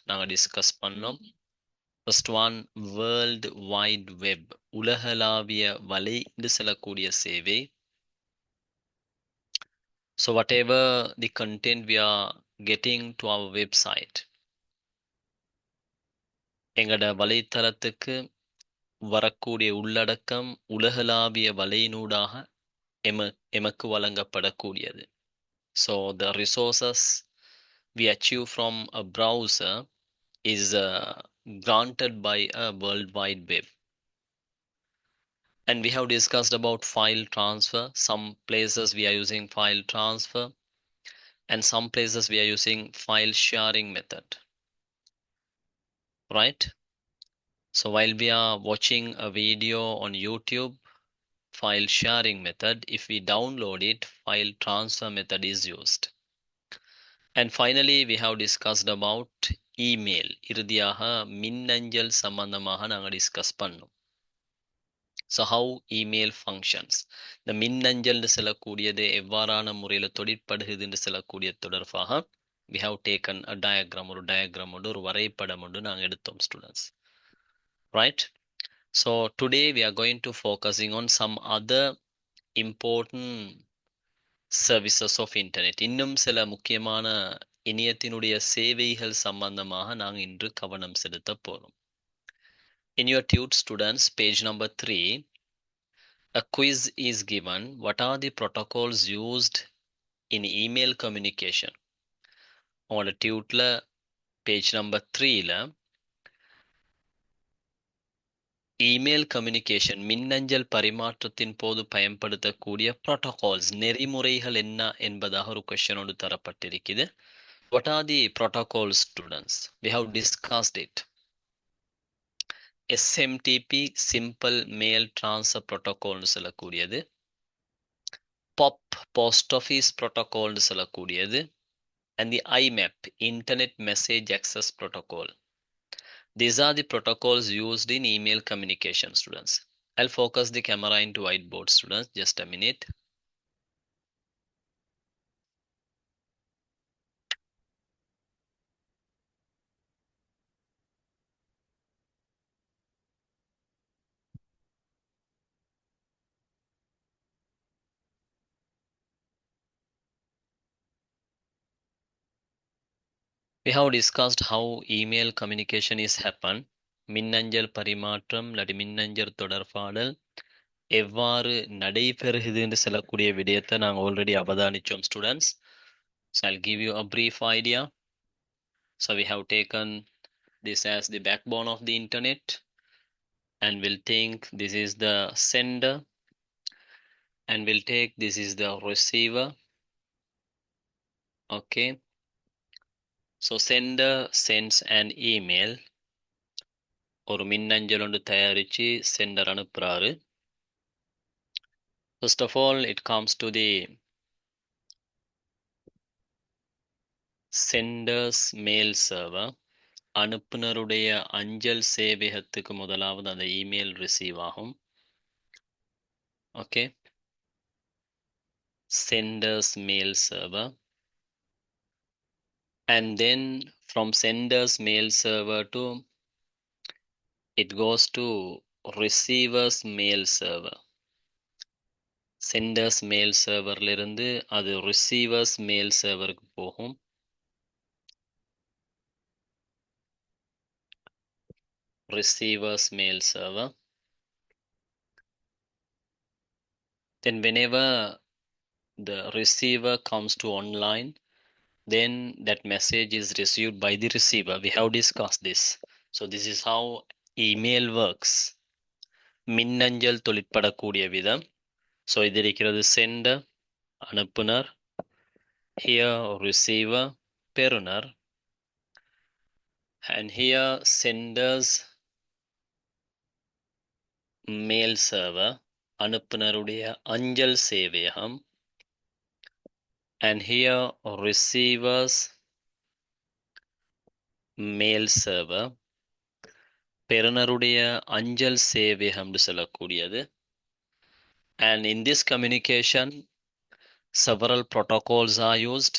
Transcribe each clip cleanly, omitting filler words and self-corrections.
நாங்கள் டிஸ்கஸ் பண்ணோம். First one world wide web, உலகளாவிய வலை என்று சொல்லக்கூடிய சேவை. So whatever the content we are getting to our website, எங்களோட வலைத்தளத்துக்கு வரக்கூடிய உள்ளடக்கம் உலகளாவிய வலையினூடாக எமக்கு வழங்கப்படக்கூடியது. So the resources we achieve from a browser is granted by a world wide web. And we have discussed about file transfer. Some places we are using file transfer and some places we are using file sharing method, right? So while we are watching a video on YouTube, file sharing method, if we download it, file transfer method is used. And finally we have discussed about email. இறுதியாக மின்னஞ்சல் சம்பந்தமாக நாங்கள் discuss பண்ணோம். So how email functions, இந்த மின்னஞ்சல் சொல்லக்கூடியது எவ்வாறான முறையில் தொழிற்படுகிறது என்று சொல்லக்கூடிய தொடர்பாக we have taken a diagram, ஒரு டயக்ராம் ஒரு வரைபடம் நாங்கள் எடுத்தோம் students, right? So today we are going to focusing on some other important services of internet. இன்னும் சில முக்கியமான இணையத்தினுடைய சேவைகள் சம்பந்தமாக நாங்கள் இன்று கவனம் செலுத்த போறோம். In your tute students, page number 3, a quiz is given. What are the protocols used in email communication? உங்களோட டியூட்ல பேஜ் நம்பர் 3ல இமெயில் கம்யூனிகேஷன் மின்னஞ்சல் பரிமாற்றத்தின் போது பயன்படுத்தக்கூடிய protocols நெறிமுறைகள் என்ன என்பதாக ஒரு கொஸ்டின் ஒன்று தரப்பட்டிருக்குது. What are the protocols students? We have discussed it. SMTP, simple mail transfer protocol னு சொல்லக்கூடியது, POP, post office protocol னு சொல்லக்கூடியது, and the IMAP, internet message access protocol. These are the protocols used in email communication, students. I'll focus the camera into whiteboard, students. Just a minute. We have discussed how email communication is happen. மின்னஞ்சல் பரிமாற்றம் இல்லாட்டி மின்னஞ்சல் தொடர்பாடல் எவ்வாறு நடைபெறுகிறதுன்னு சொல்லக்கூடிய விடயத்தை நாங்கள் already அவதானிச்சோம் students. So I'll give you a brief idea. So we have taken this as the backbone of the internet and we'll think this is the sender and we'll take this is the receiver. Okay. So sender sends an email. ஒரு மின்னஞ்சல் ஒன்று தயாரித்து centre அனுப்புறாரு. First of all, it comes to the sender's mail server. அனுப்புனருடைய அஞ்சல் சேவையகத்துக்கு முதலாவது அந்த email receive ஆகும். Okay, sender's mail server, and then from sender's mail server to it goes to receiver's mail server. sender's mail serverல இருந்து அது receiver's mail serverக்கு போகும். receiver's mail server. Then whenever the receiver comes to online, then that message is received by the receiver. We have discussed this. So this is how email works. மின்னஞ்சல் தொழிற்படக்கூடிய விதம். So இது இருக்கிறது sender, அனுப்புனர், here receiver, பெறுனர், and here sender's mail server, அனுப்புனருடைய அஞ்சல் சேவையகம், and here receiver's mail server, பெறுனருடைய அஞ்சல் சேவையகம் சொல்லக்கூடியது. And in this communication several protocols are used.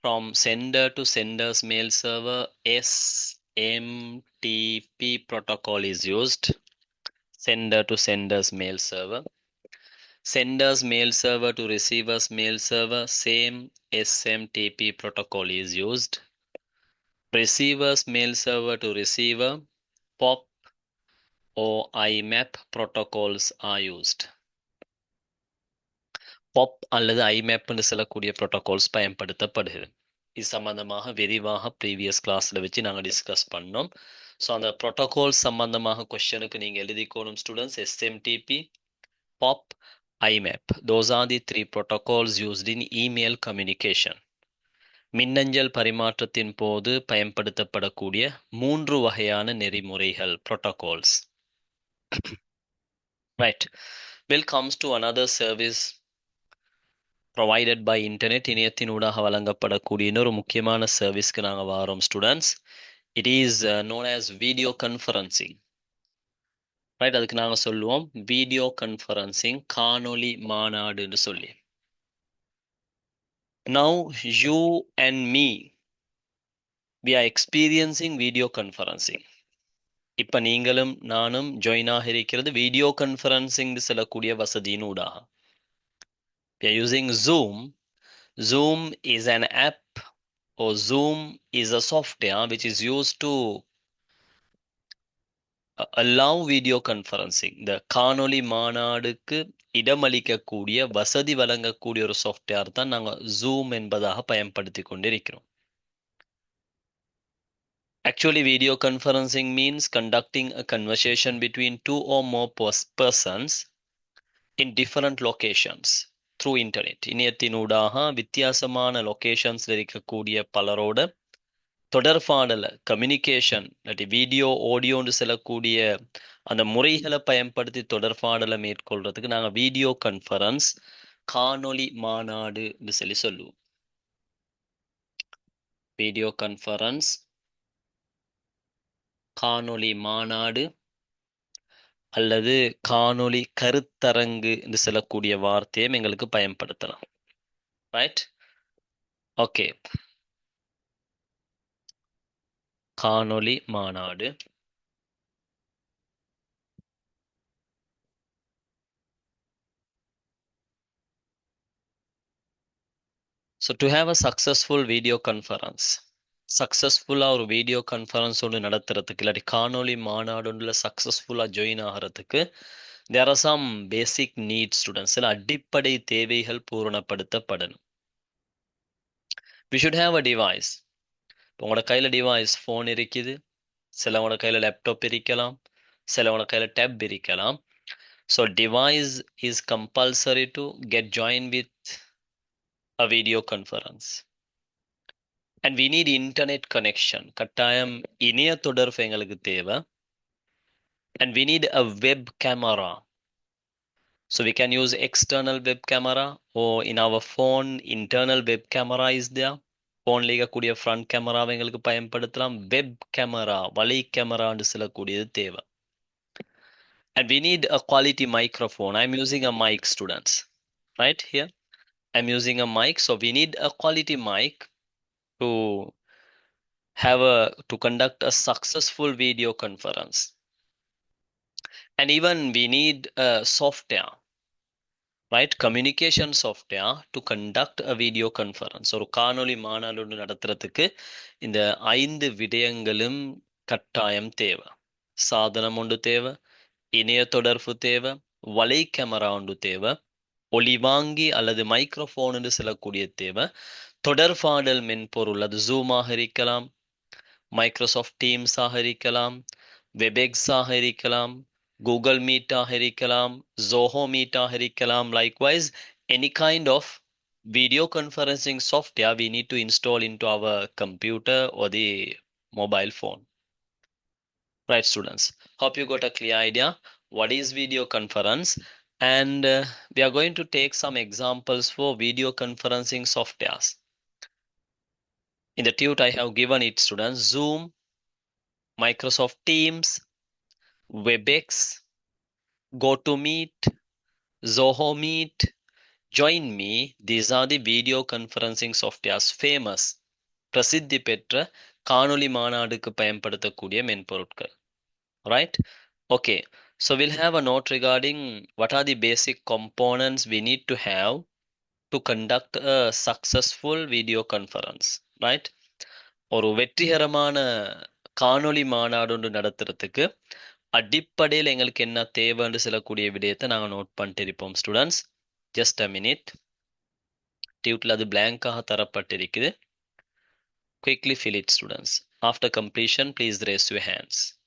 From sender to sender's mail server, SMTP protocol is used. Sender to sender's mail server. Sender's mail server to receiver's mail server, same SMTP protocol is used. Receiver's mail server to receiver, POP or IMAP protocols are used. POP அல்லது IMAP என்று சொல்லக்கூடிய protocols பயன்படுத்தப்படுகிறது. இது சம்பந்தமாக விரிவாக previous கிளாஸ்ல வச்சு நாங்கள் டிஸ்கஸ் பண்ணோம். ஸோ அந்த ப்ரோட்டோகால் சம்பந்தமாக கொஸ்டனுக்கு நீங்கள் எழுதிக்கணும் students. SMTP, POP, IMAP. Those are the three protocols used in email communication. மின்னஞ்சல் பரிமாற்றத்தின் போது பயன்படுத்தப்படக்கூடிய 3 வகையான நெறிமுறைகள், protocols. Right. Will comes to another service provided by internet. இணையத்தினூடாக வழங்கப்படக்கூடிய இன்னொரு முக்கியமான சர்வீஸ்க்கு நாங்கள் வாரோம் students. It is known as video conferencing. Right, அதுக்கு நாங்கள் சொல்லுவோம் வீடியோ கன்ஃபரன்சிங், காணொளி மாநாடுன்னு சொல்லி. Now you and me, we are experiencing video conferencing. இப்ப நீங்களும் நானும் ஜாயின் ஆக இருக்கிறது வீடியோ கன்ஃபரன்சிங் சொல்லக்கூடிய வசதியின் ஊடாக. We are using Zoom. Zoom is an app or Zoom is a software which is used to allow video conferencing. இந்த காணொளி மாநாடுக்கு இடமளிக்கக்கூடிய வசதி வழங்கக்கூடிய ஒரு சாஃப்ட்வேர் தான் நாங்கள் Zoom என்பதாக பயன்படுத்தி கொண்டிருக்கிறோம். Actually, video conferencing means conducting a conversation between 2 or more persons in different locations through internet. இணையத்தினூடாக வித்தியாசமான லொகேஷன்ஸ்ல இருக்கக்கூடிய பலரோட தொடர்பாடல கம்யூனிகேஷன் இல்லாட்டி வீடியோ ஆடியோன்னு சொல்லக்கூடிய அந்த முறைகளை பயன்படுத்தி தொடர்பாடலை மேற்கொள்றதுக்கு நாங்கள் வீடியோ கன்ஃபரன்ஸ், காணொளி மாநாடுன்னு சொல்லுவோம். வீடியோ கன்ஃபரன்ஸ், காணொளி மாநாடு அல்லது காணொளி கருத்தரங்கு என்று சொல்லக்கூடிய வார்த்தையை எங்களுக்கு பயன்படுத்தலாம். Right, okay. காணொளி மாநாடு. So to have a successful video conference, சக்ஸஸ்ஃபுல்லாக ஒரு வீடியோ கான்ஃபரன்ஸ் ஒன்று நடத்துறதுக்கு இல்லாட்டி காணொளி மாநாடு ஒன்றில் சக்ஸஸ்ஃபுல்லாக ஜாயின் ஆகிறதுக்கு there are some basic needs students. சில அடிப்படை தேவைகள் பூரணப்படுத்தப்படணும். We should have a device. உங்களோட கையில் டிவைஸ் ஃபோன் இருக்குது, சிலவங்களோட கையில் லேப்டாப் இருக்கலாம், சிலவங்களோட கையில் டேப் இருக்கலாம். So device is compulsory to get join with a video conference. And we need internet connection. கட்டாயம் இணைய தொடர்பு எங்களுக்கு தேவை. And we need a web camera. So we can use external web camera or in our phone internal web camera is there. ஃபோன்ல இருக்கக்கூடிய front கேமராவை எங்களுக்கு பயன்படுத்தலாம். வெப் கேமரா, வலை கேமரான்னு சொல்லக்கூடியது தேவை. And we need a quality microphone. I'm using a mic, students. Right here. I'm using a mic. So we need a quality mic to to conduct a successful video conference. And even we need a software, right? Communication software to conduct a video conference. ஒரு காணொளி மாநாடு நடத்துறதுக்கு இந்த 5 விடயங்களும் கட்டாயம் தேவை. சாதனம் ஒன்று தேவை, இணைய தொடர்பு தேவை, வலை கேமரா ஒன்று தேவை, ஒலிவாங்கி அல்லது மைக்ரோஃபோன் என்று சொல்லக்கூடிய தேவை, தொடர்பாடல் மென்பொருள், அது ஜூமாக இருக்கலாம், மைக்ரோசாஃப்ட் டீம்ஸ் ஆக இருக்கலாம், வெபெக்ஸ் ஆக இருக்கலாம், கூகுள் மீட் ஆக இருக்கலாம், ஜோஹோ மீட் ஆக இருக்கலாம். Likewise any kind of video conferencing software we need to install into our computer or the mobile phone. Right, students, hope you got a clear idea what is video conference, and we are going to take some examples for video conferencing softwares. In the tute I have given it, students: Zoom, Microsoft Teams, Webex, GoToMeet, Zoho Meet, Join Me. These are the video conferencing softwares, famous பிரசித்தி பெற்ற காணொளி மாநாடுக்கு பயன்படுத்தக்கூடிய மென்பொருட்கள். Right? Okay. So we'll have a note regarding what are the basic components we need to have to conduct a successful video conference. Right? ஒரு வெற்றிகரமான காணொளி மாநாடு ஒன்று நடத்துறதுக்கு அடிப்படையில் எங்களுக்கு என்ன தேவைன்னு சொல்லக்கூடிய விடயத்தை நாங்கள் நோட் பண்ணிட்டு இருப்போம் ஸ்டூடெண்ட்ஸ். Just a minute. டியூட்டில் அது பிளாங்காக தரப்பட்டிருக்குது. Quickly fill it, students. After completion, please raise your hands.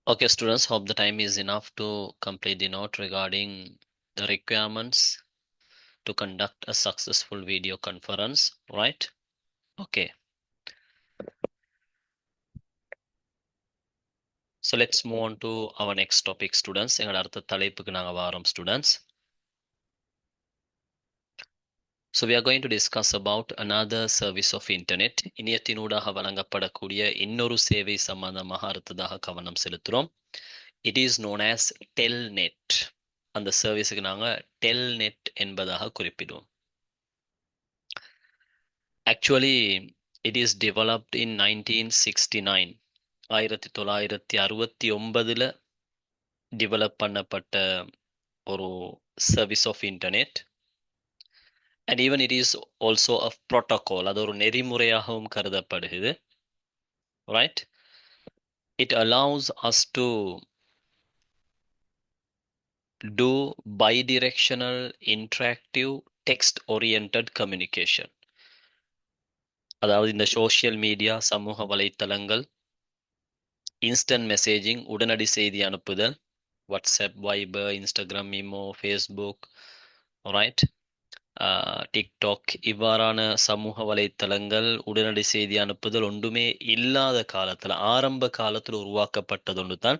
Okay, students, hope the time is enough to complete the note regarding the requirements to conduct a successful video conference, right? Okay. So let's move on to our next topic, students. எங்களோட அடுத்த தலைப்புக்கு நாங்க வாரோம், students. So we are going to discuss about another service of internet. இணையத்தினூடாக வழங்கப்படக்கூடிய இன்னொரு சேவை சம்பந்தமாக அடுத்ததாக கவனம் செலுத்துறோம். It is known as Telnet. அந்த சர்வீஸுக்கு நாங்க Telnet என்பதாக குறிப்பிடுவோம். Actually, it is developed in 1969. 1969ல டெவலப் பண்ணப்பட்ட ஒரு service of internet. And even it is also a protocol. அது ஒரு நெறிமுறையாகவும் கருதப்படுகிறது. Right? It allows us to do bidirectional interactive text oriented communication. அதாவது இந்த சோஷியல் மீடியா, சமூக வலைத்தளங்கள், இன்ஸ்டன்ட் மெசேஜிங், உடனடி செய்தி அனுப்புதல், வாட்ஸ்அப், வைபர், இன்ஸ்டாகிராம், மீமோ, ஃபேஸ்புக், ரைட், டிக்டாக், இவ்வாறான சமூக வலைத்தளங்கள், உடனடி செய்தி அனுப்புதல் ஒன்றுமே இல்லாத காலத்துல, ஆரம்ப காலத்துல உருவாக்கப்பட்டது ஒன்று தான்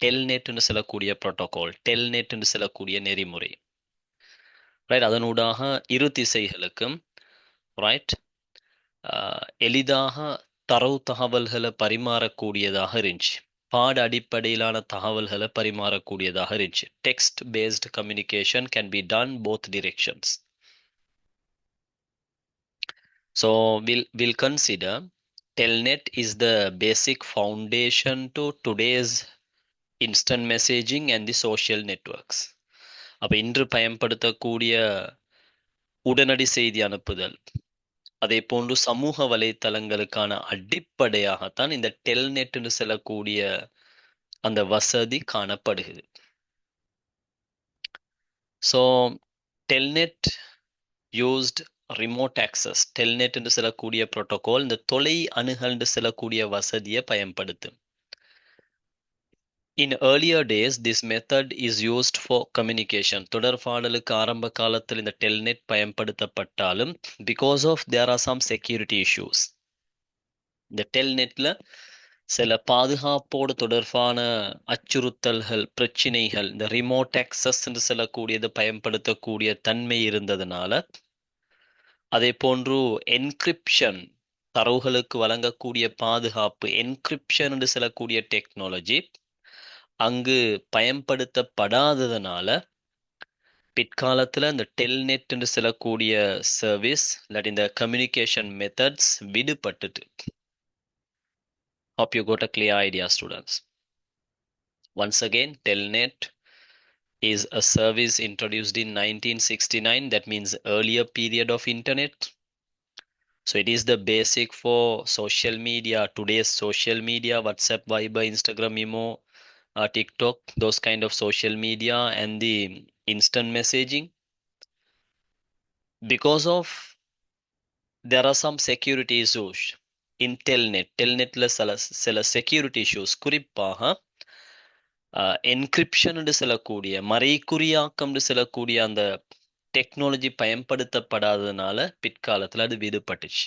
டெல்நெட்னு சொல்லக்கூடிய புரோட்டோகால், டெல்நெட்னு சொல்லக்கூடிய நெறிமுறை. ரைட், அதனூடாக இரு திசைகளுக்கும் ரைட் எளிதாக தரவு தகவல்களை பரிமாறக்கூடியதாக இருந்துச்சு. பாட அடிப்படையிலான தகவல்களை பரிமாறக்கூடியதாக இருந்துச்சு. Text based communication can be done both directions. So we'll consider Telnet is the basic foundation to today's instant messaging and the social networks. அப்ப இன்று பயன்படுத்தக்கூடிய உடனடி செய்தி அனுப்புதல், அதே போன்று சமூக வலைத்தளங்களுக்கான அடிப்படையாகத்தான் இந்த டெல்நெட்னு சொல்லக்கூடிய அந்த வசதி காணப்படுகிறது. So Telnet used remote access. Telnet என்று சொல்லக்கூடிய புரோட்டோகால் இந்த தொலை அணுகல் என்று சொல்லக்கூடிய வசதியை பயன்படுத்தும். In earlier days, this method is used for communication. தொடர்பாடலுக்கு ஆரம்ப காலத்தில் இந்த Telnet பயன்படுத்தப்பட்டாலும் because of there are some security issues. இந்த டெல்நெட்ல சில பாதுகாப்போடு தொடர்பான அச்சுறுத்தல்கள், பிரச்சனைகள், இந்த ரிமோட் ஆக்சஸ் என்று சொல்லக்கூடியது பயன்படுத்தக்கூடிய தன்மை இருந்ததுனால, அதே போன்று என்கிரிப்ஷன், தரவுகளுக்கு வழங்கக்கூடிய பாதுகாப்பு, என்கிரிப்ஷன் என்று சொல்லக்கூடிய டெக்னாலஜி அங்கு பயன்படுத்தப்படாததுனால பிற்காலத்துல இந்த டெல்நெட் என்று சொல்லக்கூடிய சர்வீஸ் இல்லாட்டி இந்த கம்யூனிகேஷன் மெத்தட்ஸ் விடுபட்டுட்டு. Hope you got a clear idea, students. Once again, Telnet is a service introduced in 1969. That means earlier period of internet. So it is the basic for social media, today's social media, WhatsApp, Viber, Instagram, Memo, TikTok, those kind of social media and the instant messaging. Because of there are some security issues in Telnet. Telnetல சில security issues, குறிப்பாக encryption என்று சொல்லக்கூடிய மறைகுறியாக்கம் என்று சொல்லக்கூடிய அந்த technology பயன்படுத்தப்படாததுனால பிற்காலத்தில் அது விடுபட்டுச்சு.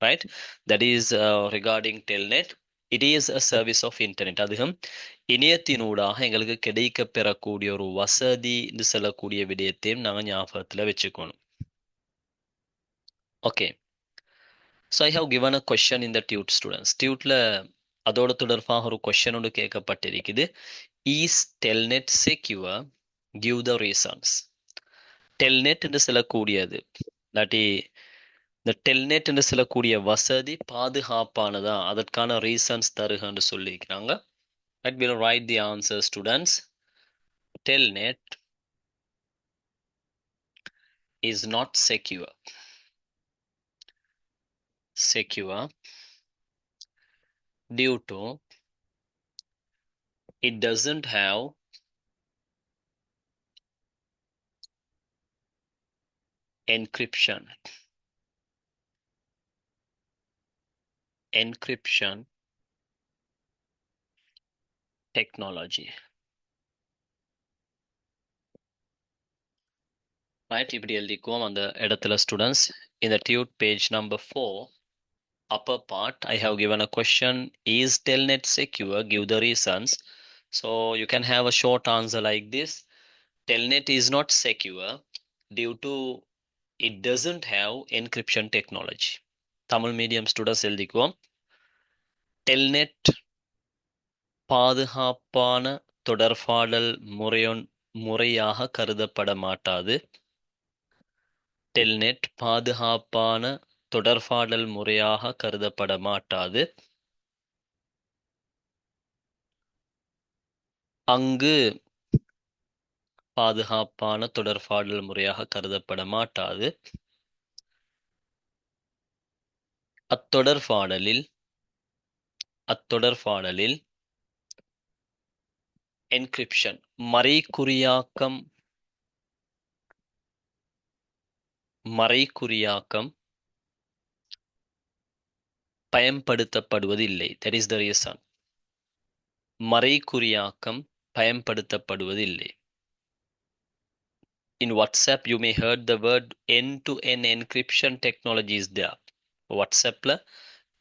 Right, that is regarding Telnet. It is a service of internet. அதுவும் இணையத்தினூடாக எங்களுக்கு கிடைக்க பெறக்கூடிய ஒரு வசதி என்று சொல்லக்கூடிய விடயத்தையும் நாங்கள் ஞாபகத்தில் வச்சுக்கணும். Okay, so I have given a question in the tute students. டியூட்ல அதோட தொடர்பாக ஒரு கொஸ்டின் ஒன்று கேட்கப்பட்டிருக்குது. Is Telnet secure? Give the reasons. Telnet என்று சொல்லக்கூடியது இல்லாட்டி இந்த டெல்நெட் என்று சொல்லக்கூடிய வசதி பாதுகாப்பானதா, அதற்கான ரீசன்ஸ் தருகன்னு சொல்லிக்கிறாங்க. Let me write the answer, students. Telnet is not secure. Secure due to it doesn't have encryption. Encryption technology. Right, இப்படி எழுதிக்குவோம் அந்த இடத்துல ஸ்டூடெண்ட்ஸ். இந்த Dude page number 4 upper part, I have given a question, is Telnet secure? Give the reasons. So you can have a short answer like this. Telnet is not secure due to it doesn't have encryption technology. Tamil medium students எழுதிக்குவோம். Telnet பாதுகாப்பான தொடர்பாடல் முறையாக கருதப்பட மாட்டாது. Telnet பாதுகாப்பான தொடர்பாடல் முறையாக கருதப்பட மாட்டாது. அங்கு பாதுகாப்பான தொடர்பாடல் முறையாக கருதப்பட மாட்டாது. அத்தொடர்பாடலில் என்கிரிப்ஷன் மறைகுறியாக்கம் பயன்படுத்தப்படுவதில்லை. That is the reason. மறைகுறியாக்கம் பயன்படுத்தப்படுவதில்லை. In WhatsApp, you may heard the word end-to-end encryption technology is there. WhatsAppல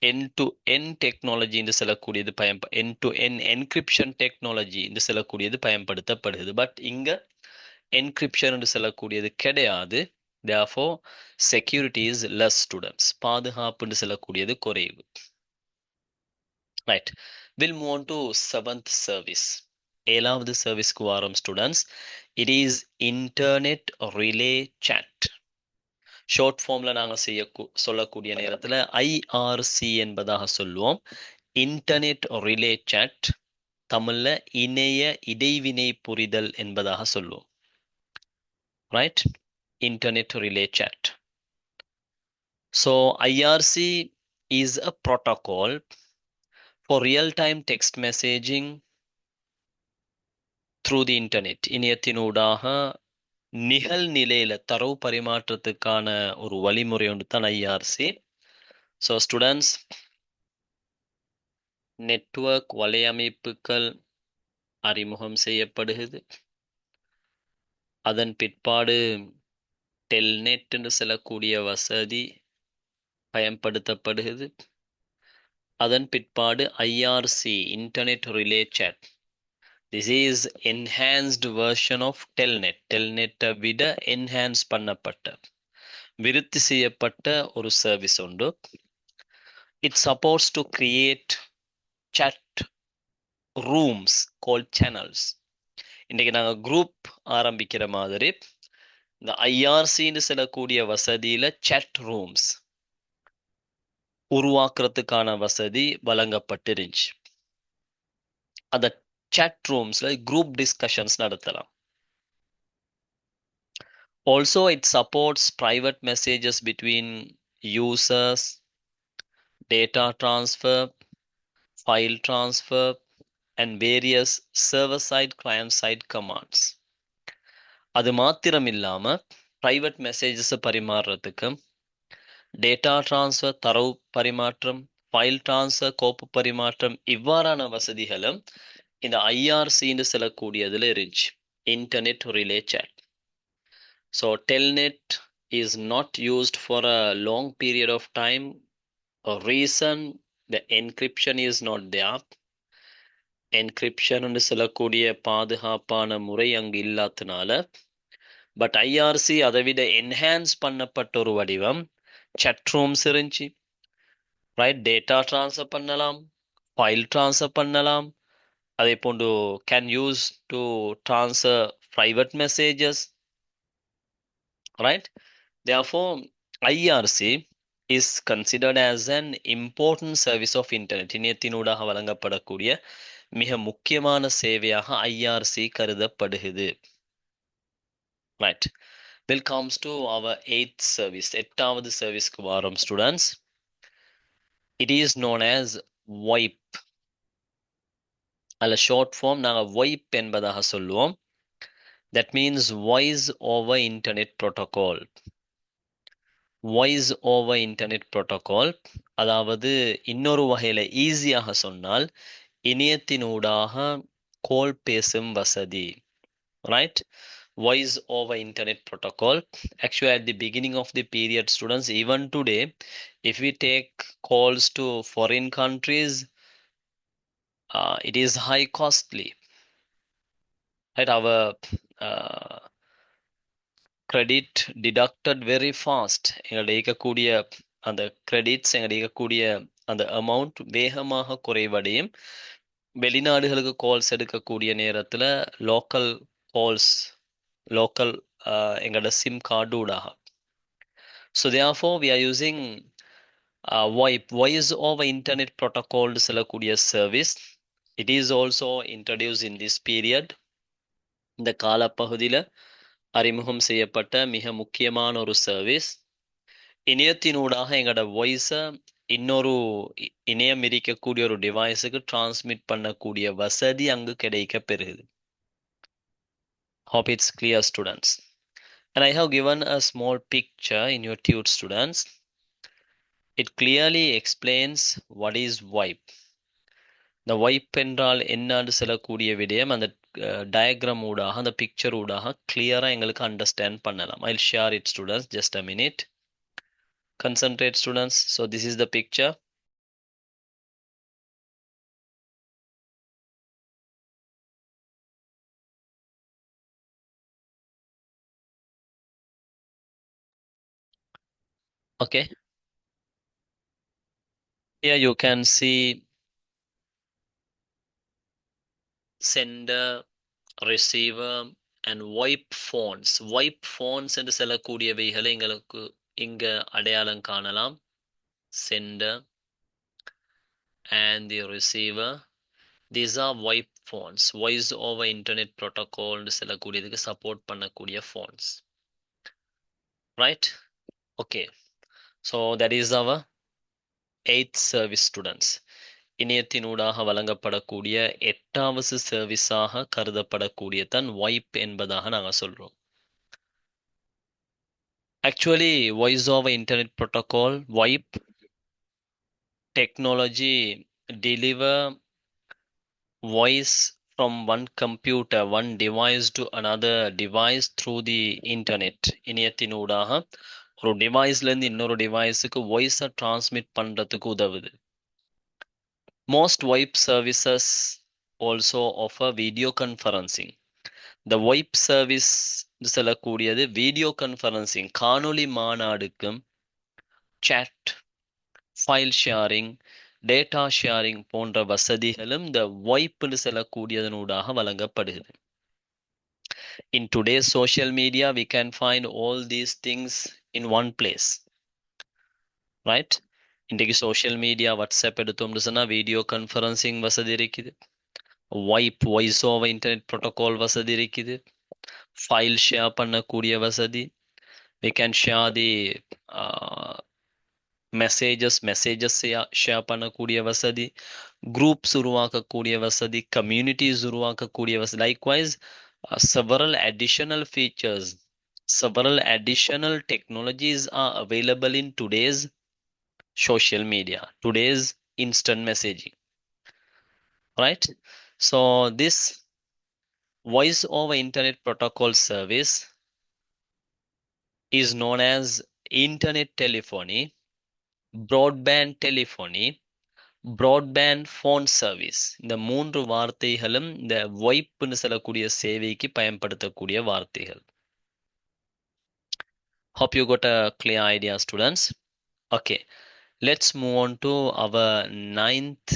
end-to-end technology என்று சொல்லக்கூடியது end-to-end encryption technology என்று சொல்லக்கூடியது பயன்படுத்தப்படுகிறது. பட் இங்க encryption என்று சொல்லக்கூடியது கிடையாது. Therefore, security is less, students. பாதுகாப்பு என்று சொல்லக்கூடியது குறைவு. Right. We'll move on to 7th service. 7வது சர்வீஸ்க்கு வாரம் students. It is internet relay chat. Short ஃபார்ம்ல நாங்க சொல்லக்கூடிய நேரத்துல ஐஆர்சி என்பதாக சொல்லுவோம். இன்டர்நெட் ரிலே சாட், தமிழ்ல இணைய இடைவினை புரிதல் என்பதாக சொல்லுவோம். Right, internet relay chat. So IRC is a protocol for real-time text messaging through the internet. இணையத்தினூடாக நிகழ்நிலையில தரவு பரிமாற்றத்துக்கான ஒரு வழிமுறை ஒன்று தான் ஐஆர்சி. ஸோ ஸ்டூடெண்ட்ஸ், நெட்வொர்க் வலையமைப்புகள் அறிமுகம் செய்யப்படுகிறது. அதன் பிற்பாடு டெல்நெட் என்று சொல்லக்கூடிய வசதி பயன்படுத்தப்படுகிறது. அதன் பிற்பாடு IRC, internet relay chat. This is enhanced version of Telnet. Telnet விட enhance பண்ணப்பட்ட, விருத்தி செய்யப்பட்ட ஒரு சர்வீஸ் உண்டு. It supports to create chat rooms called channels. இன்றைக்கு நாங்கள் குரூப் ஆரம்பிக்கிற மாதிரி இந்த ஐஆர்சின்னு சொல்லக்கூடிய வசதியில chat rooms உருவாக்குறதுக்கான வசதி வழங்கப்பட்டிருந்துச்சு. அந்த chat roomsல group discussions நடத்தலாம். Also, it supports private messages between users, data transfer, file transfer, and various server-side, client-side commands. அது மாத்திரம் இல்லாம private messages பரிமாறுறதுக்கு, data transfer தரவு பரிமாற்றம், file transfer கோப்பு பரிமாற்றம், இவ்வாறான வசதிகளும் இந்த ஐஆர்சின்னு சொல்லக்கூடியதுல இருந்துச்சு. Internet relay chat. So Telnet is not used for a long period of time. A reason, the encryption is not there. Encryption என்று சொல்லக்கூடிய பாதுகாப்பான முறை அங்கு இல்லாதனால. பட் ஐஆர்சி அதை விட என்ஹான்ஸ் பண்ணப்பட்ட ஒரு வடிவம். chat rooms இருந்துச்சு. ரைட், டேட்டா ட்ரான்ஸ்ஃபர் பண்ணலாம், ஃபைல் ட்ரான்ஸ்ஃபர் பண்ணலாம். அதே போன்று can use to transfer private messages. Right? Therefore, IRC is considered as an important service of internet. இணையத்தினூடாக வழங்கப்படக்கூடிய மிக முக்கியமான சேவையாக ஐஆர்சி கருதப்படுகிறது. Right. Will comes to our 8th service. 8வது சர்வீஸ்க்கு வாரம் students. It is known as VoIP. அல்ல short form நாங்கள் VoIP என்பதாக சொல்லுவோம். That means voice over internet protocol. Voice over internet protocol, அதாவது இன்னொரு வகையில ஈஸியாக சொன்னால் இணையத்தினூடாக கோல் பேசும் வசதி. Right, voice over internet protocol. Actually, at the beginning of the period, students, even today, if we take calls to foreign countries, it is high costly, right? Our uh, credit deducted very fast. எங்கள்ட்ட இருக்கக்கூடிய அந்த credits, எங்கள்ட்ட இருக்கக்கூடிய அந்த amount வேகமாக குறைவடையும். வெளிநாடுகளுக்கு calls எடுக்கக்கூடிய நேரத்துல லோக்கல் கால்ஸ், லோக்கல் எங்களோட சிம் கார்டு ஊடாக. So therefore we are using VoIP, voice over internet protocol சொல்லக்கூடிய service. It is also introduced in this period. இந்த காலப்பகுதியில் அறிமுகம் செய்யப்பட்ட மிக முக்கியமான ஒரு சர்வீஸ். இணையத்தினூடாக எங்களோட வாய்ஸை இன்னொரு இணையம் இருக்கக்கூடிய ஒரு டிவைஸுக்கு டிரான்ஸ்மிட் பண்ணக்கூடிய வசதி அங்கு கிடைக்க பெறுகிறது. Hope it's clear, students. And I have given a small picture in your tute, students. It clearly explains what is VoIP. The VoIP என்றால் என்னன்னு சொல்லக்கூடிய விடயம் அந்த டயக்ராம் ஊடாக, அந்த பிக்சர் ஊடாக கிளியரா எங்களுக்கு அண்டர்ஸ்டாண்ட் பண்ணலாம். I'll share it, students. Just a minute. Concentrate, students. So this is the picture. Okay. Here you can see sender, receiver and VoIP phones. VoIP phones என்று சொல்லக்கூடியவைகளை எங்களுக்கு இங்க அடையாளம் காணலாம். Sender and the receiver. These are VoIP phones. Voice over internet protocol என்று சொல்லக்கூடியதுக்கு support பண்ணக்கூடிய phones. Right? Okay. So that is our 8th service, students. இணையத்தினூடாக வழங்கப்படக்கூடிய 8வது சர்வீஸாக கருதப்படக்கூடிய தான் VoIP என்பதாக நாங்கள் சொல்றோம். Actually, voice over internet protocol, VoIP technology deliver voice from one computer, one device to another device through the internet. இணையத்தினூடாக ஒரு டிவைஸ்ல இருந்து இன்னொரு டிவைஸுக்கு வாய்ஸை transmit பண்றதுக்கு உதவுது. Most VoIP services also offer video conferencing. The VoIP service சொல்லக்கூடியது video கன்ஃபரன்சிங், காணொளி மாநாடுக்கும் chat, file sharing, data sharing போன்ற வசதிகளும் இந்த VoIP சொல்லக்கூடியதனூடாக வழங்கப்படுகிறது. In today's social media, we can find all these things in one place. Right? இன்றைக்கு social media WhatsApp எடுத்தோம்னு சொன்னா video கன்ஃபரன்சிங் வசதி இருக்குது. VoIP, voice over internet protocol வசதி இருக்குது. ஃபைல் ஷேர் பண்ணக்கூடிய வசதி. We can share the messages share பண்ணக்கூடிய வசதி, குரூப்ஸ் உருவாக்கக்கூடிய வசதி, கம்யூனிட்டிஸ் உருவாக்கக்கூடிய வசதி. Likewise several additional features, several additional technologies are available in today's social media, today's instant messaging. Right? So this voice over internet protocol service is known as internet telephony, broadband telephony, broadband phone service. இந்த 3 வார்த்தைகளும் இந்த VoIPன்னு சொல்லக்கூடிய சேவைக்கு பயன்படுத்தக்கூடிய வார்த்தைகள். Hope you got a clear idea, students. Okay, let's move on to our 9th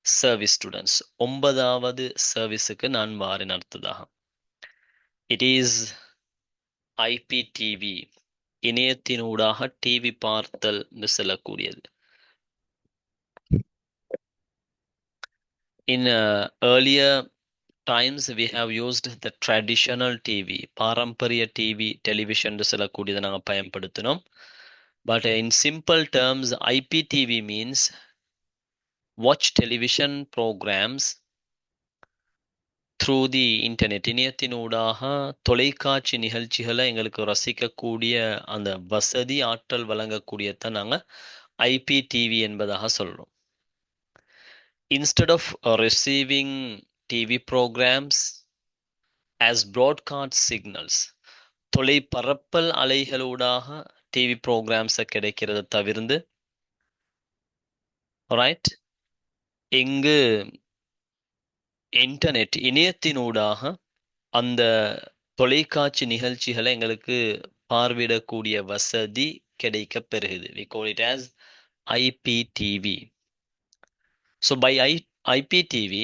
service, students. 9வது சர்வீஸுக்கு நான் வாரேன் அடுத்ததாக. It is IPTV, இணையத்தினூடாக டிவி பார்த்தல் சொல்லக்கூடியது. In earlier times we have used the traditional TV, பாரம்பரிய டிவி, டெலிவிஷன் சொல்லக்கூடியதை நாங்கள் பயன்படுத்தினோம். But in simple terms, IPTV means watch television programs through the internet. இணையத்தினூடாக தொலைக்காட்சி நிகழ்ச்சிகளை எங்களுக்கு ரசிக்கக்கூடிய அந்த வசதி, ஆற்றல் வழங்கக்கூடியதான் நாங்கள் IPTV என்பதாக சொல்றோம். Instead of receiving TV programs as broadcast signals. தொலை பரப்பல் அலைகளூடாக டிவி ப்ரோக்ராம்ஸ் கிடைக்கிறத தவிர்த்து, ரைட், இங்கு இன்டர்நெட் இணையத்தினூடாக அந்த தொலைக்காட்சி நிகழ்ச்சிகளை எங்களுக்கு பார்வையிடக்கூடிய வசதி கிடைக்க பெறுகிறது. We call it as IPTV. So by IPTV,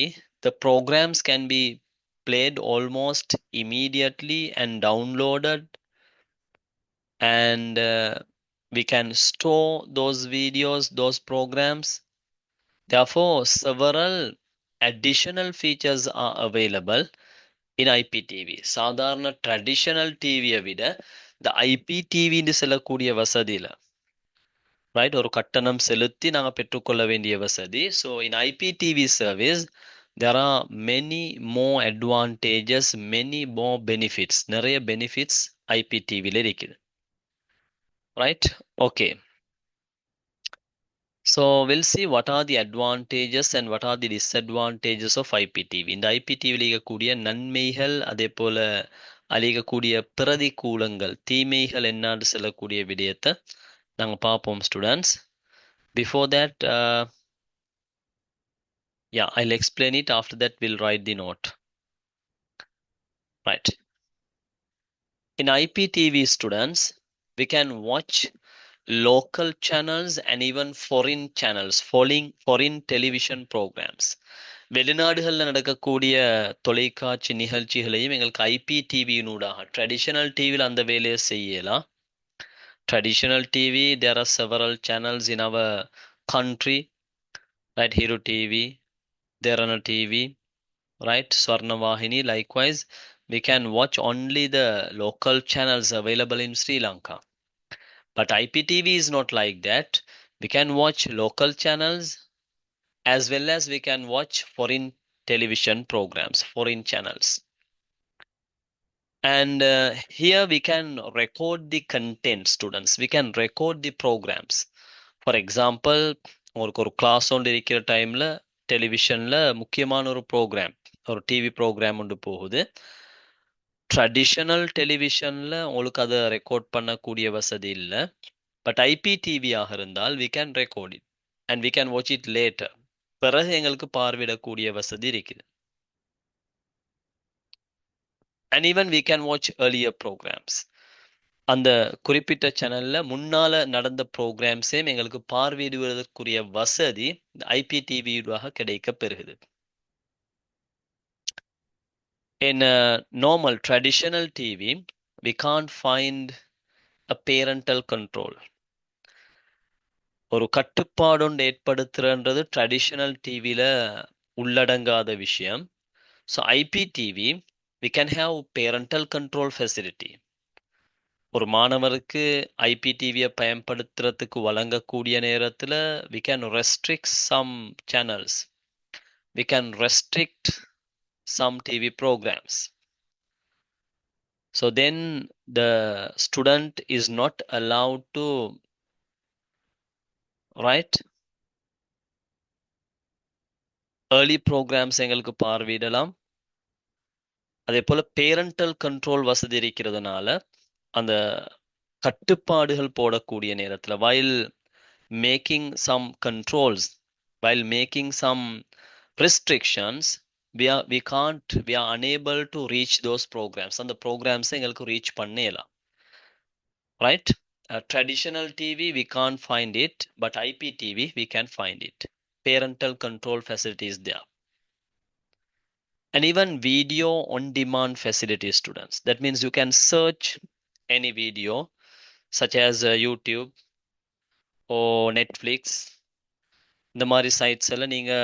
the programs can be played almost immediately and downloaded, and we can store those videos, those programs. Therefore, several additional features are available in IPTV. சாதாரண traditional டிவியை விட இந்த ஐபிடிவின்னு சொல்லக்கூடிய வசதியில், right, ஒரு கட்டணம் செலுத்தி நாங்கள் பெற்றுக்கொள்ள வேண்டிய வசதி. So in IPTV service there are many more advantages, many more benefits. நிறைய பெனிஃபிட்ஸ் ஐபிடிவியில் இருக்குது. Right, okay. So we'll see what are the advantages and what are the disadvantages of IPTV. இந்த ஐபிடிவியில் இருக்கக்கூடிய நன்மைகள், அதே போல அழிக்கக்கூடிய பிரதிகூலங்கள், தீமைகள் என்னன்னு சொல்லக்கூடிய விடயத்தை நாங்கள் பார்ப்போம் students. Before that, yeah, I'll explain it. After that, we'll write the note. Right. In IPTV, students, we can watch local channels and even foreign channels, foreign television programs. வெளிநாடுகளில் நடக்கக்கூடிய தொலைக்காட்சி நிகழ்ச்சிகளையும் எங்களுக்கு ஐபிடிவியினூடாக, ட்ரெடிஷனல் டிவியில் அந்த வேலையை செய்யலாம். Traditional TV, there are several channels in our country, right? Hero TV, Dherana TV, right? Swarnavahini. Likewise, we can watch only the local channels available in Sri Lanka. But IPTV is not like that. We can watch local channels as well as we can watch foreign television programs, foreign channels. And here we can record the content, students. We can record the programs. For example, உங்களுக்கு ஒரு class ஒன்று இருக்கிற டைமில் டெலிவிஷனில் முக்கியமான ஒரு program, ஒரு TV program ஒன்று போகுது. ட்ரெடிஷனல் டெலிவிஷனில் உங்களுக்கு அதை ரெக்கார்ட் பண்ணக்கூடிய வசதி இல்லை. பட் ஐபிடிவியாக இருந்தால் we can record it and we can watch it later. பிறகு எங்களுக்கு பார்வையிடக்கூடிய வசதி இருக்குது. And even we can watch earlier programs. அந்த குறிப்பிட்ட சேனல்ல முன்னால நடந்த ப்ரோக்ராம்ஸே எங்களுக்கு பார்வையிடுவதற்குரிய வசதி ஐபிடிவியாக கிடைக்க பெறுகிறது. In a normal traditional TV, we can't find a parental control. ஒரு கட்டுப்பாடு ஒன்று ஏற்படுத்துறன்றது ட்ரெடிஷனல் டிவியில உள்ளடங்காத விஷயம். So IPTV we can have parental control facility. ஒரு மாணவருக்கு ஐபிடிவியை பயன்படுத்துறதுக்கு வழங்கக்கூடிய நேரத்தில் we can restrict some channels, we can restrict some TV programs. So then the student is not allowed to, right, early programs எங்களுக்கு பார்வையிடலாம். அதே போல பேரண்டல் கண்ட்ரோல் வசதி இருக்கிறதுனால அந்த கட்டுப்பாடுகள் போடக்கூடிய நேரத்தில் while making some controls, while making some restrictions, we are unable to reach those programs. அந்த programs எங்களுக்கு reach பண்ணலாம். Right? Traditional TV we can't find it, but IPTV we can find it. Parental control facility is there. And even video on demand facility, students. That means you can search any video such as YouTube or Netflix. இந்த மாதிரி sides எல்லாம் நீங்க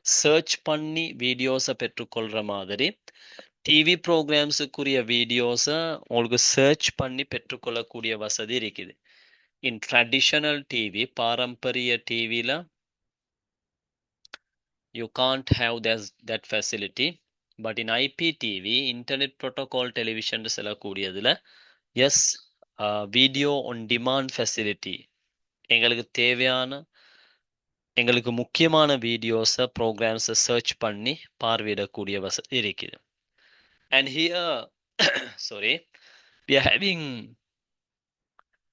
search பண்ணி வீடியோஸை பெற்றுக்கொள்ற மாதிரி TV ப்ரோக்ராம்ஸுக்குரிய வீடியோஸை உங்களுக்கு search பண்ணி பெற்றுக்கொள்ளக்கூடிய வசதி இருக்குது. இன் ட்ரெடிஷனல் டிவி, பாரம்பரிய டிவியில் you can't have that facility. But in IPTV, internet protocol television சொல்லக்கூடியதுல yes, video on demand facility, எங்களுக்கு தேவையான, எங்களுக்கு முக்கியமான வீடியோஸை ப்ரோக்ராம்ஸை சர்ச் பண்ணி பார்வையிடக்கூடிய வசதி இருக்குது. And here sorry, we are having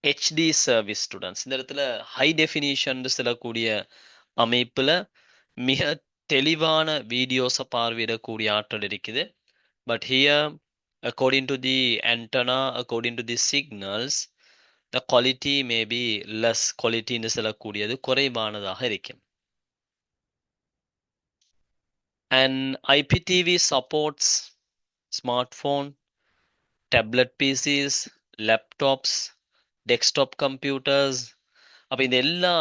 HD service students. இந்த இடத்துல ஹை டெஃபினிஷன் சொல்லக்கூடிய அமைப்புல மிக தெளிவான வீடியோஸை பார்வையிடக்கூடிய ஆற்றல் இருக்குது. But here, according to the antenna, according to the signals, the quality may be less. Quality என்று சொல்லக்கூடியது குறைவானதாக இருக்கும். And IPTV supports smartphone, tablet PCs, laptops, desktop computers. அப்ப இந்த எல்லா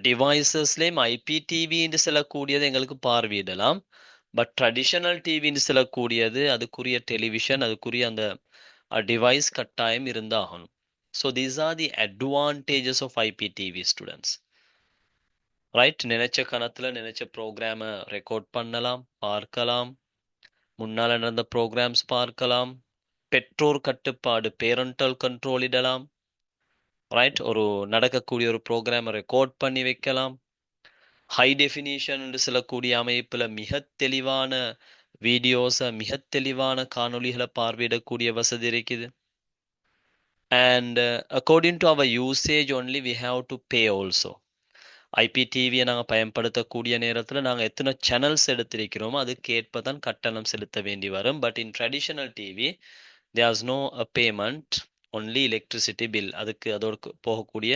டிவைசஸ்லயும் ஐபிடிவி என்று சொல்லக்கூடியது எங்களுக்கு பார்வையிடலாம். பட் ட்ரெடிஷனல் டிவின்னு சொல்லக்கூடியது அதுக்குரிய டெலிவிஷன், அதுக்குரிய அந்த டிவைஸ் கட்டாயம் இருந்தாகணும். So these are the advantages of IPTV students. Right, நினைச்ச கணத்துல நினைச்ச ப்ரோக்ராமை ரெக்கார்ட் பண்ணலாம், பார்க்கலாம், முன்னால நடந்த ப்ரோக்ராம்ஸ் பார்க்கலாம், பெற்றோர் கட்டுப்பாடு பேரண்டல் கண்ட்ரோல் இடலாம். ரைட், ஒரு நடக்கக்கூடிய ஒரு ப்ரோக்ராமை ரெக்கார்ட் பண்ணி வைக்கலாம். ஹை டெஃபினிஷன் என்று சொல்லக்கூடிய அமைப்புல மிக தெளிவான வீடியோஸை, மிக தெளிவான காணொளிகளை பார்வையிடக்கூடிய வசதி இருக்குது. And according to our usage only we have to pay also. ஐபிடிவியை நாங்கள் பயன்படுத்தக்கூடிய நேரத்தில் நாங்கள் எத்தனை சேனல்ஸ் எடுத்திருக்கிறோமோ அதுக்கு ஏற்ப தான் கட்டணம் செலுத்த வேண்டி வரும். But in traditional TV there's no a payment, only electricity bill. அதுக்கு அதோடு போகக்கூடிய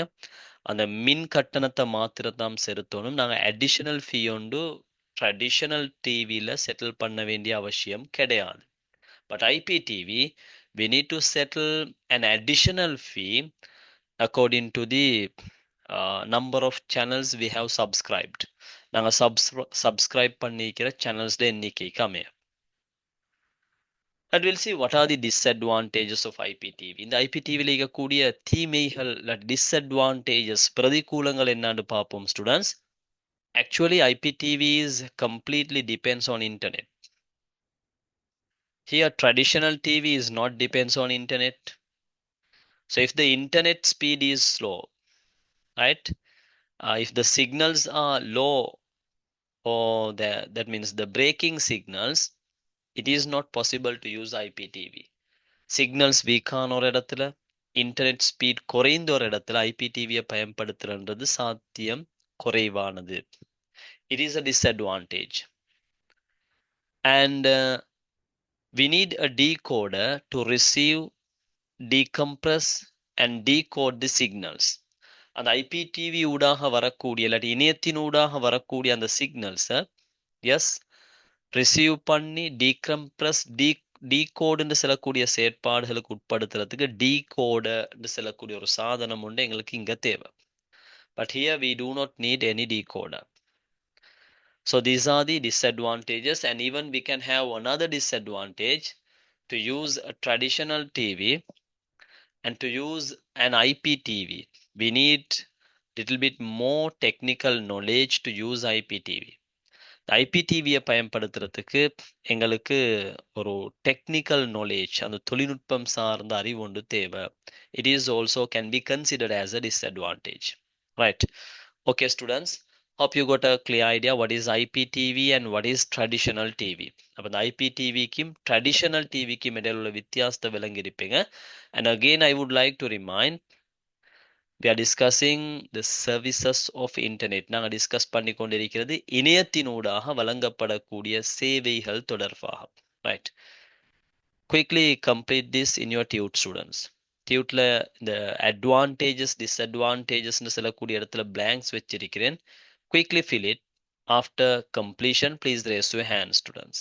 அந்த மின் கட்டணத்தை மாத்திரத்தான் செலுத்தணும். நாங்கள் அடிஷனல் ஃபீ ஒன்று ட்ரெடிஷனல் டிவியில் செட்டில் பண்ண வேண்டிய அவசியம் கிடையாது. But IPTV we need to settle an additional fee according to the number of channels we have subscribed. நாங்கள் subscribe பண்ணிக்கிற சேனல்ஸ்ல எண்ணிக்கைக்கு அமைய. And we'll see what are the disadvantages of IPTV. இந்த ஐபிடிவியில் இருக்கக்கூடிய தீமைகள், disadvantages, பிரதிகூலங்கள் என்னன்னு பார்ப்போம் students. Actually IPTV is completely depends on internet. Here traditional TV is not depends on internet. So if the internet speed is slow, right, if the signals are low, or that means the breaking signals, it is not possible to use IPTV. Signals weak ஆன ஒரு இடத்துல, internet speed குறைந்த ஒரு இடத்துல ஐபிடிவியை பயன்படுத்துறது சாத்தியம் குறைவானது. It is a disadvantage. And we need a decoder to receive, decompress and decode the signals. அந்த ஐபிடிவி ஊடாக வரக்கூடிய இல்லாட்டி இணையத்தினூடாக வரக்கூடிய அந்த சிக்னல்ஸை எஸ் ரிசீவ் பண்ணி டீகம்ப்ரஸ் டீகோடுன்னு சொல்லக்கூடிய செயற்பாடுகளுக்கு உட்படுத்துறதுக்கு டீகோடன்னு சொல்லக்கூடிய ஒரு சாதனம் உண்டு எங்களுக்கு இங்க தேவை. But here we do not need any decoder. So these are the disadvantages. And even we can have another disadvantage. To use a traditional TV and to use an IPTV, we need little bit more technical knowledge to use IPTV. ஐபிடிவியை பயன்படுத்துறதுக்கு எங்களுக்கு ஒரு technical knowledge, அந்த தொழில்நுட்பம் சார்ந்த அறிவு ஒன்று தேவை. It is also can be considered as a disadvantage. Right, okay students, hope you got a clear idea what is IPTV and what is traditional TV. அப்ப இந்த IPTVக்கும் traditional TVக்கும் இடையில உள்ள வித்தியாசத்தை விளங்கி இருப்பீங்க. And again I would like to remind, we are discussing the services of internet. நாங்கள் discuss பண்ணி கொண்டிருக்கிறது இணையத்தினூடாக வழங்கப்படக்கூடிய சேவைகள் தொடர்பாக. Right, quickly complete this in your tute students. டியூட்ல இந்த அட்வான்டேஜஸ் டிஸ்அட்வான்டேஜஸ்ன்னு சொல்லக்கூடிய இடத்துல பிளாங்க்ஸ் வச்சிருக்கிறேன். Quickly fill it. After completion, please raise your hand, students.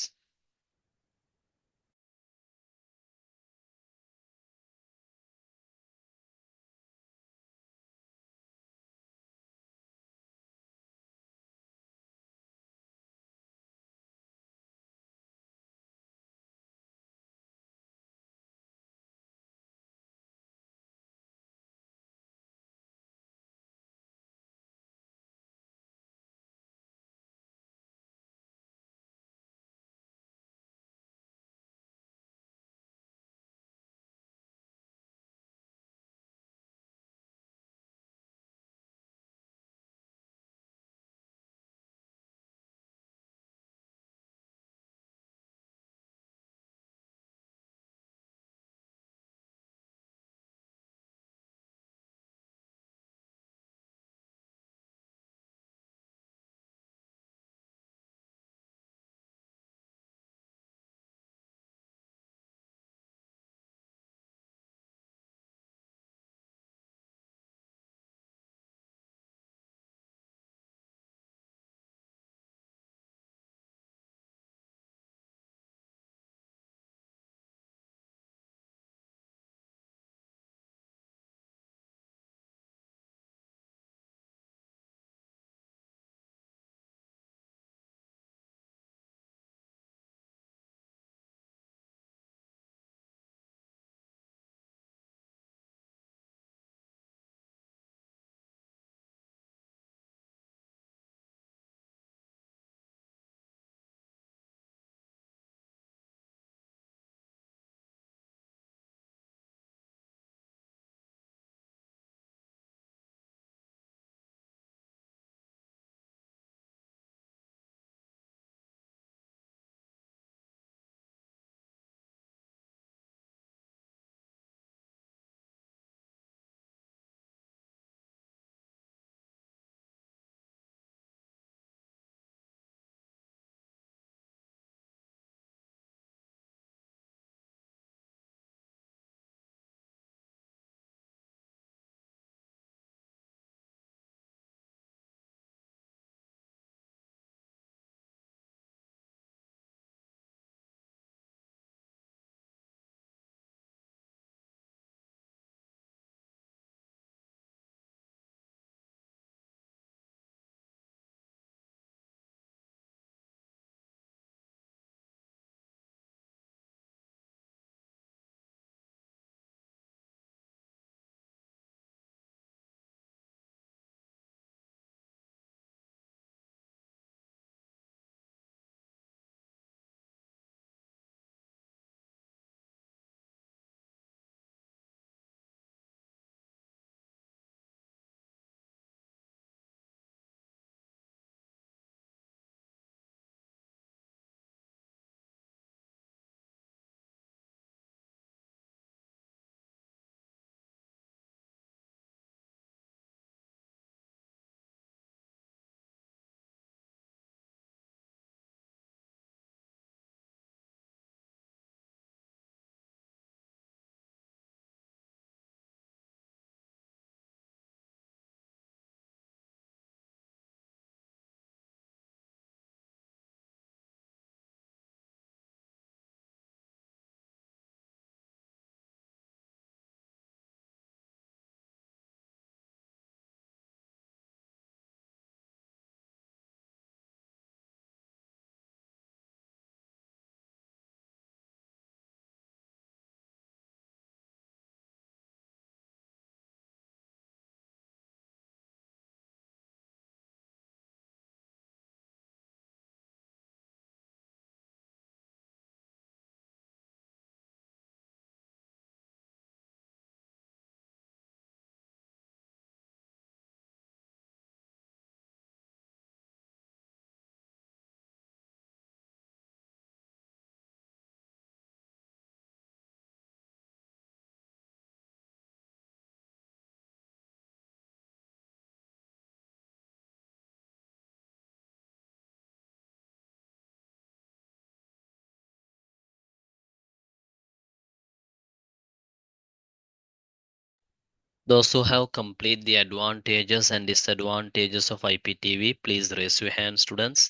Those who have complete the advantages and disadvantages of IPTV, please raise your hand, students.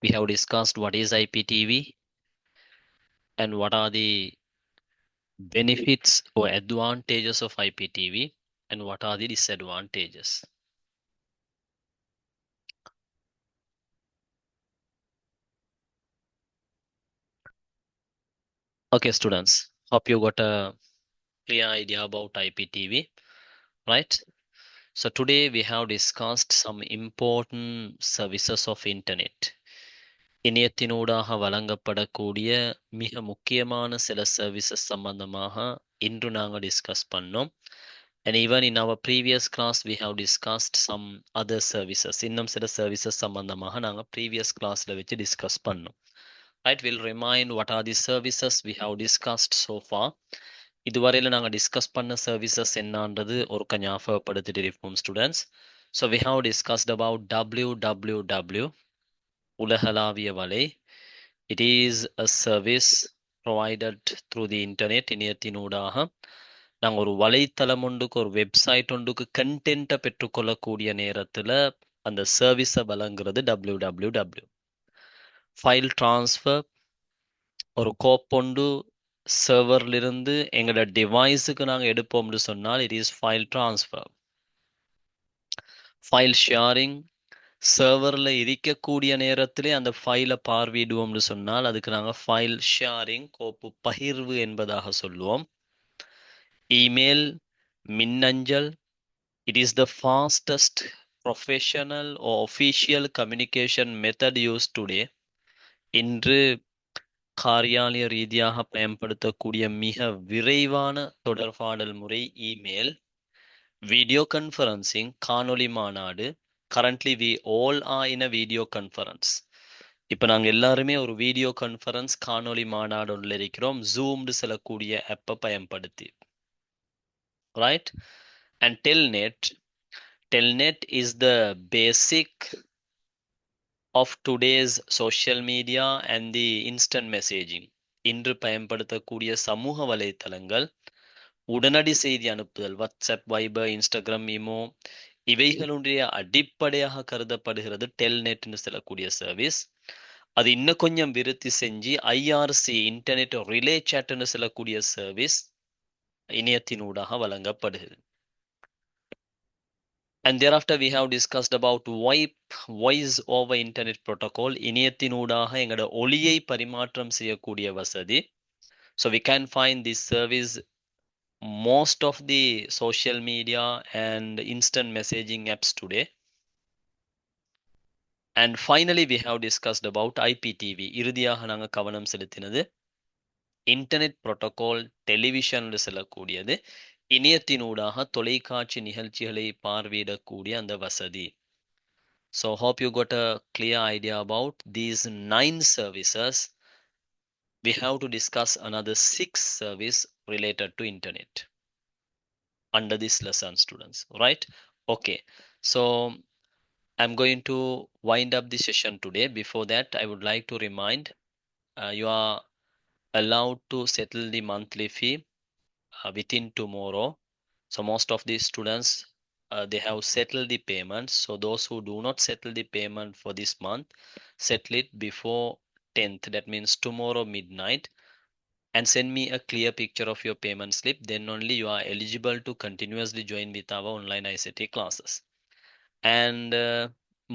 We have discussed what is IPTV and what are the benefits or advantages of IPTV and what are the disadvantages. Okay, students, hope you got a clear idea about IPTV, right? So today we have discussed some important services of internet. இணையத்தினூடாக வழங்கப்படக்கூடிய மிக முக்கியமான சில services சம்பந்தமாக இன்று நாங்கள் discuss பண்ணோம். And even in our previous class we have discussed some other services. இன்னும் சில services சம்பந்தமாக நாங்கள் previous classல வச்சு discuss பண்ணோம். Right, we'll remind what are the services we have discussed so far. இதுவரையில நாங்கள் டிஸ்கஸ் பண்ண சர்வீசஸ் என்னன்றது ஒரு ஞாபகப்படுத்திட்டு இருப்போம் students. So we have discussed about www உலகளாவிய வலை. It is a service provided through the internet இணையத்தினூடாக நாங்கள் ஒரு வலைத்தளம் ஒன்றுக்கு ஒரு வெப்சைட் ஒன்றுக்கு கண்டென்ட்டை பெற்றுக்கொள்ளக்கூடிய நேரத்தில் அந்த சர்வீஸை வழங்குறது www. ஃபைல் ட்ரான்ஸ்ஃபர் ஒரு கோப்பொண்டு சர்வர்லிருந்து எங்களோட டிவைஸுக்கு நாங்கள் எடுப்போம்னு சொன்னால் it is file transfer. File sharing சர்வரில் இருக்கக்கூடிய நேரத்திலே அந்த ஃபைலை பார்வையிடுவோம்னு சொன்னால் அதுக்கு நாங்கள் ஃபைல் ஷேரிங் கோப்பு பகிர்வு என்பதாக சொல்லுவோம். இமெயில் மின்னஞ்சல் it is the fastest professional or official communication method used today. இன்று காரியாலய ரீதியாக பயன்படுத்தக்கூடிய மிக விரைவான தொடர்பாடல் முறை இமெயில். வீடியோ கான்ஃபரன்சிங் காணொளி மாநாடு. currently we all are in a video conference. இப்போ நாங்கள் எல்லாருமே ஒரு வீடியோ கான்ஃபரன்ஸ் காணொளி மாநாடு ஒன்றில் இருக்கிறோம் ஜூம்டு செல்லக்கூடிய ஆப்பை பயன்படுத்தி. Right, and Telnet is the basic of today's social media and the instant messaging. இன்று பயன்படுத்தக்கூடிய சமூக வலைத்தளங்கள் உடனடி செய்தி அனுப்புதல் வாட்ஸ்அப் வைபர் இன்ஸ்டாகிராம் இமோ இவைகளுடைய அடிப்படையாக கருதப்படுகிறது டெல்நெட்னு சொல்லக்கூடிய சர்வீஸ். அது இன்னும் கொஞ்சம் விருத்தி செஞ்சு ஐஆர்சி இன்டர்நெட் ரிலே சேட்னு சொல்லக்கூடிய சர்வீஸ் இணையத்தினூடாக வழங்கப்படுகிறது. And thereafter we have discussed about VoIP, voice over internet protocol. இணையத்தினூடாக எங்களோட ஒளியை பரிமாற்றம் செய்யக்கூடிய வசதி. So we can find this service most of the social media and instant messaging apps today. And finally we have discussed about IPTV. இறுதியாக நாங்கள் கவனம் செலுத்தினது internet protocol television செல்லக்கூடியது இணையத்தினூடாக தொலைக்காட்சி நிகழ்ச்சிகளை பார்வையிடக்கூடிய அந்த வசதி. So hope you got a clear idea about these 9 services. We have to discuss another 6 service related to internet under this lesson, students. Right? Okay. So I'm going to wind up the session today. Before that, I would like to remind you are allowed to settle the monthly fee within tomorrow. So most of these students they have settled the payments. So those who do not settle the payment for this month, settle it before 10th. That means tomorrow midnight, and send me a clear picture of your payment slip. Then only you are eligible to continuously join with our online ICT classes. And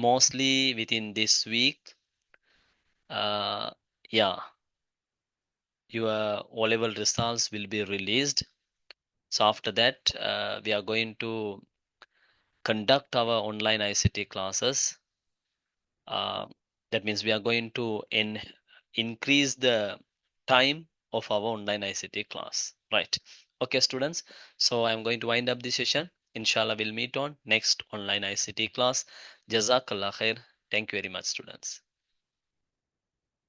mostly within this week, yeah, your O-level results will be released. So after that, we are going to conduct our online ICT classes. That means we are going to increase the time of our online ICT class. Right. Okay, students. So I'm going to wind up this session. Inshallah, we'll meet on next online ICT class. Jazakallah khair. Thank you very much, students.